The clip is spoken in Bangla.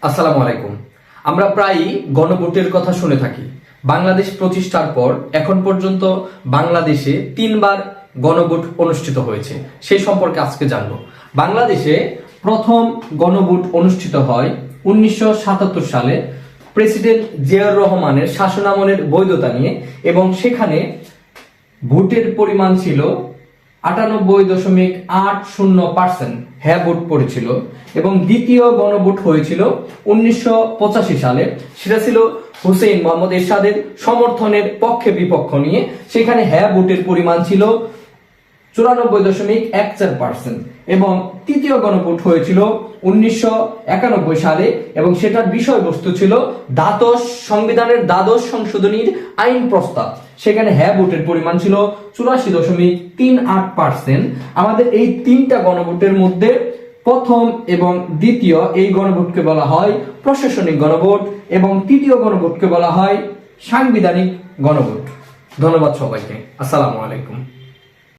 আসসালামু আলাইকুম। আমরা প্রায়ই গণভোটের কথা শুনে থাকি। বাংলাদেশ প্রতিষ্ঠার পর এখন পর্যন্ত বাংলাদেশে 3বার গণভোট অনুষ্ঠিত হয়েছে। সেই সম্পর্কে আজকে জানবো। বাংলাদেশে প্রথম গণভোট অনুষ্ঠিত হয় 1977 সালে প্রেসিডেন্ট জিয়াউর রহমানের শাসনামলের বৈধতা নিয়ে, এবং সেখানে ভোটের পরিমাণ ছিল 98.80% হ্যাঁ ভোট পড়েছিল। এবং দ্বিতীয় গণভোট হয়েছিল 1985 সালে, সেটা ছিল হুসেইন মোহাম্মদ এরশাদের সমর্থনের পক্ষে বিপক্ষ নিয়ে। সেখানে হ্যাঁ ভোটের পরিমাণ ছিল 94.14%। এবং তৃতীয় গণভোট হয়েছিল 1991 সালে, এবং সেটার বিষয়বস্তু ছিল সংবিধানের দ্বাদশ সংশোধনীর আইন প্রস্তাব। সেখানে হ্যাঁ ভোটের পরিমাণ ছিল 84.38%। আমাদের এই তিনটা গণভোটের মধ্যে প্রথম এবং দ্বিতীয় এই গণভোটকে বলা হয় প্রশাসনিক গণভোট, এবং তৃতীয় গণভোটকে বলা হয় সাংবিধানিক গণভোট। ধন্যবাদ সবাইকে। আসসালামু আলাইকুম।